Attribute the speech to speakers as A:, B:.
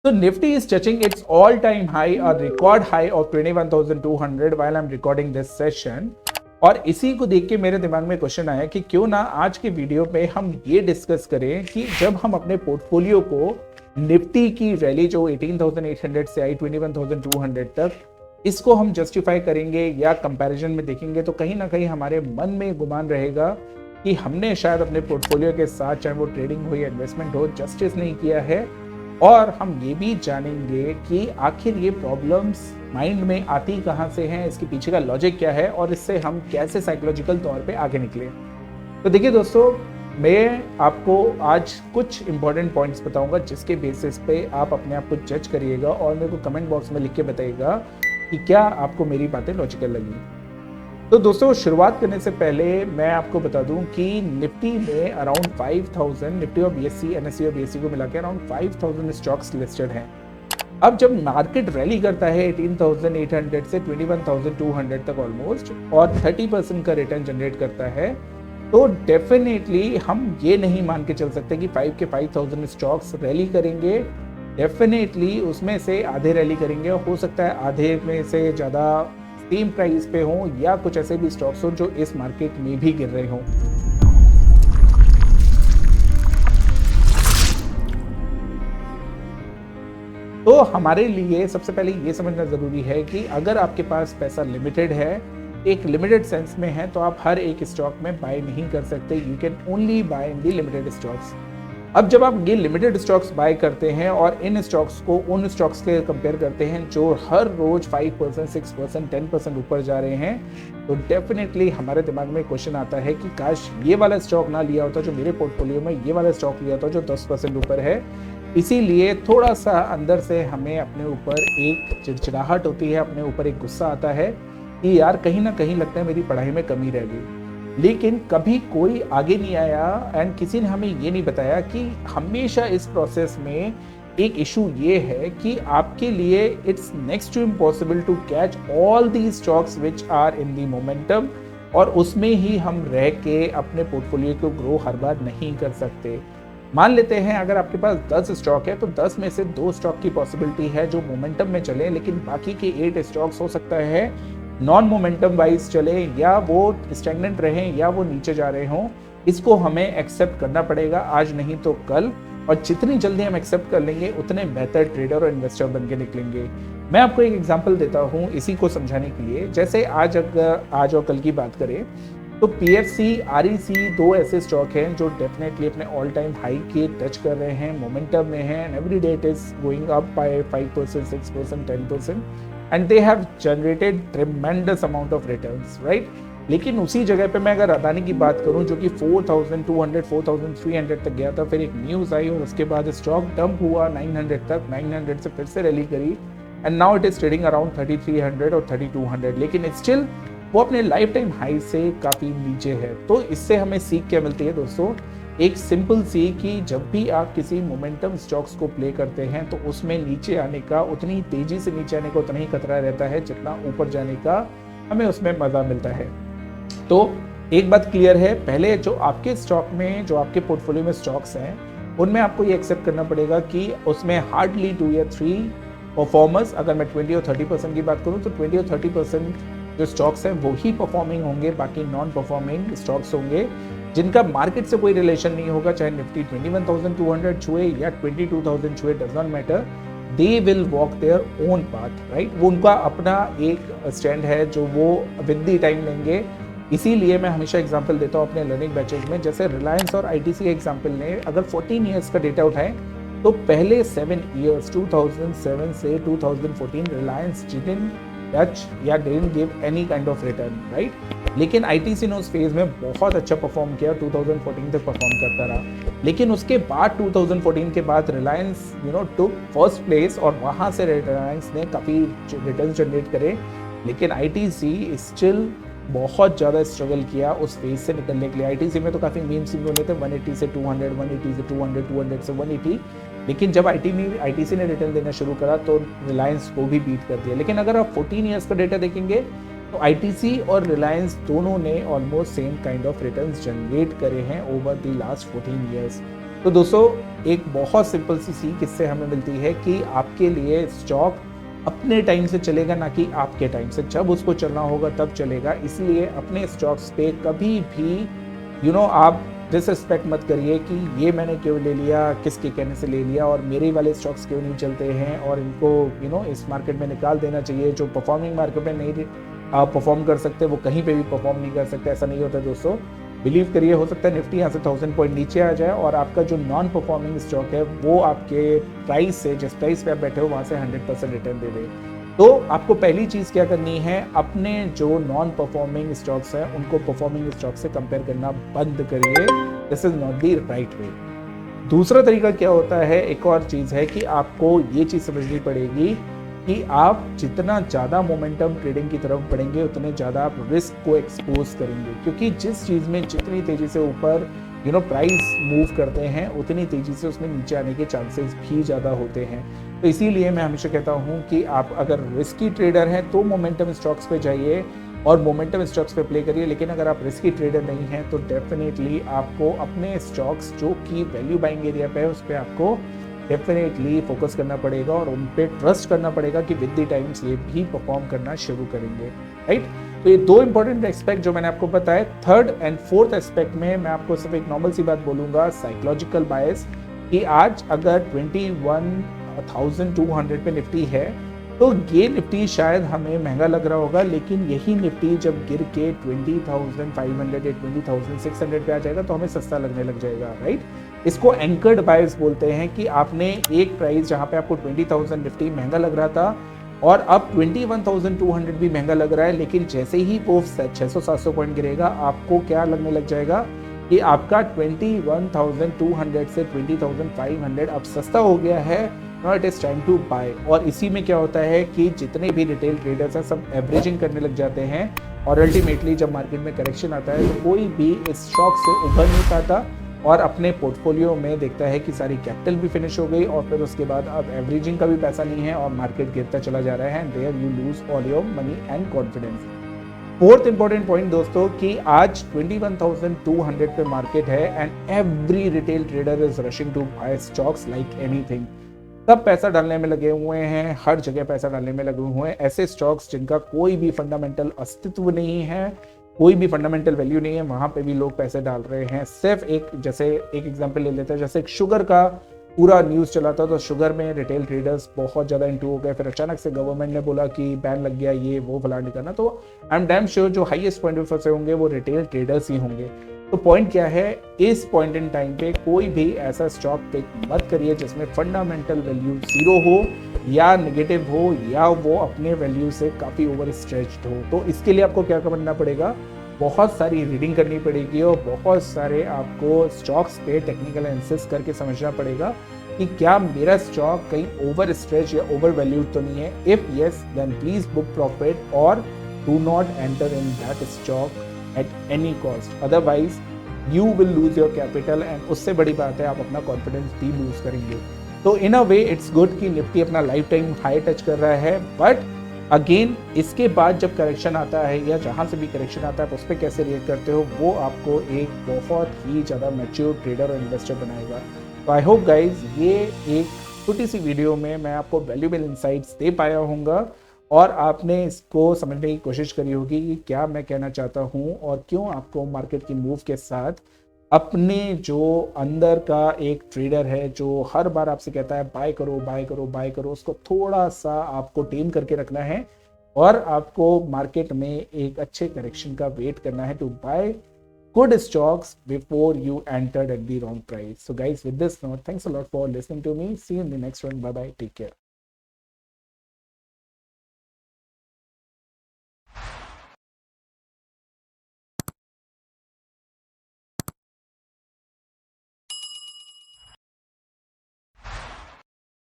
A: So Nifty is touching its all-time high, a record high of 21,200 while I'm recording this session. और इसी को देख के मेरे दिमाग में क्वेश्चन आया कि क्यों ना आज के वीडियो में हम ये डिस्कस करें कि जब हम अपने पोर्टफोलियो को निफ्टी की रैली जो 18,800 से आई 21,200 तक, इसको हम जस्टिफाई करेंगे या कंपैरिजन में देखेंगे तो कहीं ना कहीं हमारे मन में गुमान रहेगा कि हमने शायद अपने पोर्टफोलियो के साथ, चाहे वो ट्रेडिंग हो या इन्वेस्टमेंट हो, जस्टिस नहीं किया है। और हम ये भी जानेंगे कि आखिर ये प्रॉब्लम्स माइंड में आती कहाँ से हैं, इसके पीछे का लॉजिक क्या है और इससे हम कैसे साइकोलॉजिकल तौर पे आगे निकले। तो देखिए दोस्तों, मैं आपको आज कुछ इंपॉर्टेंट पॉइंट्स बताऊंगा जिसके बेसिस पे आप अपने आप को जज करिएगा और मेरे को कमेंट बॉक्स में लिख के बताइएगा कि क्या आपको मेरी बातें लॉजिकल लगी। तो दोस्तों, शुरुआत करने से पहले मैं आपको बता दूं कि निफ्टी में अराउंड 5,000, निफ्टी और बीएससी, एनएससी और बीएससी को मिला के अराउंड 5,000 स्टॉक्स लिस्टेड हैं। अब जब मार्केट रैली करता है 18,800 से 21,200 तक ऑलमोस्ट और 30% का रिटर्न जनरेट करता है, तो डेफिनेटली हम ये नहीं मान के चल सकते कि 5,000 स्टॉक्स रैली करेंगे। डेफिनेटली उसमें से आधे रैली करेंगे और हो सकता है आधे में से ज़्यादा सेम प्राइस पे हो या कुछ ऐसे भी स्टॉक्स हो जो इस मार्केट में भी गिर रहे हों। तो हमारे लिए सबसे पहले ये समझना जरूरी है कि अगर आपके पास पैसा लिमिटेड है, एक लिमिटेड सेंस में है, तो आप हर एक स्टॉक में बाय नहीं कर सकते। You can only by in the limited stocks. अब जब आप ये लिमिटेड स्टॉक्स बाय करते हैं और इन स्टॉक्स को उन स्टॉक्स के कंपेयर करते हैं जो हर रोज 5%, 6%, 10% ऊपर जा रहे हैं, तो डेफिनेटली हमारे दिमाग में क्वेश्चन आता है कि काश ये वाला स्टॉक ना लिया होता जो मेरे पोर्टफोलियो में, ये वाला स्टॉक लिया होता जो 10% ऊपर है। इसीलिए थोड़ा सा अंदर से हमें अपने ऊपर एक चिड़चिड़ाहट होती है, अपने ऊपर एक गुस्सा आता है कि यार कहीं ना कहीं लगता है मेरी पढ़ाई में कमी रह गई। लेकिन कभी कोई आगे नहीं आया एंड किसी ने हमें ये नहीं बताया कि हमेशा इस प्रोसेस में एक इशू ये है कि आपके लिए it's next to impossible to catch all the stocks which are in the momentum, और उसमें ही हम रह के अपने पोर्टफोलियो को ग्रो हर बार नहीं कर सकते। मान लेते हैं अगर आपके पास 10 स्टॉक है तो 10 में से 2 स्टॉक की पॉसिबिलिटी है जो मोमेंटम में चले, लेकिन बाकी के 8 स्टॉक्स हो सकता है नॉन मोमेंटम वाइज चले, या वो स्टैग्नेंट रहें या वो नीचे जा रहे हों। इसको हमें एक्सेप्ट करना पड़ेगा, आज नहीं तो कल, और जितनी जल्दी हम एक्सेप्ट कर लेंगे उतने बेहतर ट्रेडर और इन्वेस्टर बन के निकलेंगे। मैं आपको एक एग्जांपल देता हूं इसी को समझाने के लिए। जैसे आज और कल की बात करें तो पीएफसी, आरईसी, 2 ऐसे स्टॉक हैं जो डेफिनेटली अपने ऑल टाइम हाई के टच कर रहे हैं, मोमेंटम में हैं, and every day it is going up by 5%, 6%, 10%, and they have generated tremendous amount of returns, right? लेकिन उसी जगह पे मैं अगर अदानी की बात करूं जो कि 4,200, 4,300 तक गया था, फिर एक न्यूज़ आई और उसके बाद स्टॉक डंप हुआ 900 तक, 900 से फिर से रैली करी and now it is trading around 3,300 और 3,200, लेकिन स्टिल वो अपने लाइफ टाइम हाई से काफ़ी नीचे है। तो इससे हमें सीख क्या मिलती है दोस्तों? एक सिंपल सी कि जब भी आप किसी मोमेंटम स्टॉक्स को प्ले करते हैं तो उसमें नीचे आने का, उतनी तेजी से नीचे आने का उतना ही खतरा रहता है जितना ऊपर जाने का हमें उसमें मज़ा मिलता है। तो एक बात क्लियर है, पहले जो आपके स्टॉक में, जो आपके पोर्टफोलियो में स्टॉक्स हैं, उनमें आपको ये एक्सेप्ट करना पड़ेगा कि उसमें हार्डली 2 या 3 परफॉर्मर्स, अगर मैं 20 और 30% की बात करूँ तो 20 और 30% जो स्टॉक्स हैं वो ही परफॉर्मिंग होंगे, बाकी नॉन परफॉर्मिंग स्टॉक्स होंगे जिनका मार्केट से कोई रिलेशन नहीं होगा। चाहे निफ्टी 21,200 छुए या 22,000 छुए, does not matter, they will walk their own path, right? वो उनका अपना एक स्टैंड है जो वो विद द टाइम लेंगे। इसीलिए मैं हमेशा एग्जांपल देता हूँ अपने लर्निंग बैचेज में, जैसे रिलायंस और आईटीसी के एग्जांपल ने अगर 14 ईयर्स का डेटा उठाएं तो पहले 7 ईयर्स 2007 से 2014 रिलायंस डिडंट टच या didn't give any kind of return, right? लेकिन आईटीसी ने उस फेज में बहुत अच्छा परफॉर्म किया, 2014 तक परफॉर्म करता रहा। लेकिन उसके बाद 2014 के बाद रिलायंस टुक फर्स्ट प्लेस और वहाँ से रिलायंस ने काफ़ी रिटर्न जनरेट करे, लेकिन आईटीसी स्टिल बहुत ज़्यादा स्ट्रगल किया उस फेज से निकलने के लिए। आईटीसी में तो काफ़ी मीम्स भी बने थे, 180 से 200, 180 से 200, 200 से 180, लेकिन जब आईटीसी ने रिटर्न देना शुरू करा तो रिलायंस को भी बीट कर दिया। लेकिन अगर आप 14 ईयर्स का डेटा देखेंगे तो आईटीसी और रिलायंस दोनों ने almost same kind of returns generate करे हैं ओवर द लास्ट 14 ईयर्स। तो दोस्तों एक बहुत सिंपल सी सीख इससे हमें मिलती है कि आपके लिए स्टॉक अपने टाइम से चलेगा, ना कि आपके टाइम से। जब उसको चलना होगा तब चलेगा, इसलिए अपने स्टॉक्स पे कभी भी आप डिसरिस्पेक्ट मत करिए कि ये मैंने क्यों ले लिया, किसके कहने से ले लिया, और मेरे वाले स्टॉक्स क्यों नहीं चलते हैं और इनको इस मार्केट में निकाल देना चाहिए। जो परफॉर्मिंग मार्केट में नहीं परफॉर्म कर सकते वो कहीं पे भी परफॉर्म नहीं कर सकते, ऐसा नहीं होता दोस्तों। बिलीव करिए, हो सकता है निफ्टी यहाँ से 1000 पॉइंट नीचे आ जाए और आपका जो नॉन परफॉर्मिंग स्टॉक है वो आपके प्राइस से, जिस प्राइस पे आप बैठे हो वहाँ से 100% रिटर्न दे दे। तो आपको पहली चीज़ क्या करनी है, अपने जो नॉन परफॉर्मिंग स्टॉक्स हैं उनको परफॉर्मिंग स्टॉक से कंपेयर करना बंद करिए। This is not the right way. दूसरा तरीका क्या होता है, एक और चीज़ है कि आपको ये चीज़ समझनी पड़ेगी कि आप जितना ज़्यादा मोमेंटम ट्रेडिंग की तरफ बढ़ेंगे उतने ज़्यादा आप रिस्क को एक्सपोज करेंगे, क्योंकि जिस चीज़ में जितनी तेज़ी से ऊपर प्राइस मूव करते हैं उतनी तेज़ी से उसमें नीचे आने के चांसेस भी ज़्यादा होते हैं। तो इसीलिए मैं हमेशा कहता हूँ कि आप अगर रिस्की ट्रेडर हैं तो मोमेंटम स्टॉक्स पे जाइए और मोमेंटम स्टॉक्स पे प्ले करिए, लेकिन अगर आप रिस्की ट्रेडर नहीं हैं तो डेफिनेटली आपको अपने स्टॉक्स जो कि वैल्यू बाइंग एरिया पे है उस पर आपको डेफिनेटली फोकस करना पड़ेगा और उन पे ट्रस्ट करना पड़ेगा कि विद द टाइम्स ये भी परफॉर्म करना शुरू करेंगे, राइट। तो ये दो इंपॉर्टेंट एस्पेक्ट जो मैंने आपको बताया। थर्ड एंड फोर्थ एस्पेक्ट में मैं आपको सिर्फ एक नॉर्मल सी बात बोलूंगा, साइकोलॉजिकल बायस, कि आज अगर 21,200 पे निफ्टी है तो ये निफ्टी शायद हमें महंगा लग रहा होगा, लेकिन यही निफ्टी जब गिर के 20,500 या 20,600 पे आ जाएगा तो हमें सस्ता लगने लग जाएगा, राइट। इसको एंकर्ड बायस बोलते हैं कि आपने एक प्राइस जहां पे आपको 20,000 निफ्टी महंगा लग रहा था और अब 21,200 भी महंगा लग रहा है, लेकिन जैसे ही वो 600-700 पॉइंट गिरेगा आपको क्या लगने लग जाएगा कि आपका 21,200 से 20,500 अब सस्ता हो गया है, now it is time to buy. और इसी में क्या होता है कि जितने भी रिटेल ट्रेडर्स हैं सब एवरेजिंग करने लग जाते हैं और अल्टीमेटली जब मार्केट में करेक्शन आता है तो कोई भी इस शॉक से उभर नहीं पाता और अपने पोर्टफोलियो में देखता है कि सारी कैपिटल भी फिनिश हो गई और फिर उसके बाद अब एवरेजिंग का भी पैसा नहीं है और मार्केट गिरता चला जा रहा है, and there you lose all your money and confidence. Fourth important point दोस्तों कि आज 21,200 पे मार्केट है and every retail trader is rushing to buy stocks like anything. सब पैसा डालने में लगे हुए हैं, हर जगह पैसा डालने में लगे हुए हैं। ऐसे स्टॉक्स जिनका कोई भी फंडामेंटल अस्तित्व नहीं है, कोई भी फंडामेंटल वैल्यू नहीं है, वहां पे भी लोग पैसे डाल रहे हैं। सिर्फ एक एग्जांपल ले लेते हैं, जैसे शुगर का पूरा न्यूज़ चला था तो शुगर में रिटेल ट्रेडर्स बहुत ज़्यादा इंटू हो गए, फिर अचानक से गवर्नमेंट ने बोला कि बैन लग गया, ये वो फलाने करना। तो आई एम डैम श्योर जो हाईएस्ट पॉइंट ऑफ फंसे होंगे वो रिटेल ट्रेडर्स ही होंगे। तो पॉइंट क्या है, इस पॉइंट इन टाइम पे कोई भी ऐसा स्टॉक पिक मत करिए जिसमें फंडामेंटल वैल्यू जीरो हो या नेगेटिव हो या वो अपने वैल्यू से काफ़ी ओवर स्ट्रेच्ड हो। तो इसके लिए आपको क्या करना पड़ेगा, बहुत सारी रीडिंग करनी पड़ेगी और बहुत सारे आपको स्टॉक्स पे टेक्निकल एनालिसिस करके समझना पड़ेगा कि क्या मेरा स्टॉक कहीं ओवर स्ट्रेच या ओवर वैल्यूड तो नहीं है। If yes then please book profit और do not enter in that stock at any cost, otherwise you will lose your capital and उससे बड़ी बात है आप अपना कॉन्फिडेंस भी लूज करेंगे। तो इन अ वे इट्स गुड कि निफ्टी अपना लाइफ टाइम हाई टच कर रहा है, बट अगेन इसके बाद जब करेक्शन आता है या जहाँ से भी करेक्शन आता है उस पर कैसे रिएक्ट करते हो वो आपको एक बहुत ही ज़्यादा मैच्योर ट्रेडर और इन्वेस्टर बनाएगा। तो आई होप गाइज ये एक छोटी सी वीडियो में मैं आपको वैल्यूएबल इंसाइट्स दे पाया हूँगा और आपने इसको समझने की कोशिश करी होगी कि क्या मैं कहना चाहता हूँ और क्यों आपको मार्केट की मूव के साथ अपने जो अंदर का एक ट्रेडर है जो हर बार आपसे कहता है बाय करो बाय करो बाय करो, उसको थोड़ा सा आपको टेम करके रखना है और आपको मार्केट में एक अच्छे करेक्शन का वेट करना है to buy good stocks before you entered at the wrong price. So guys, with this note, thanks a lot for listening to me. See you in the next one. Bye bye. Take care.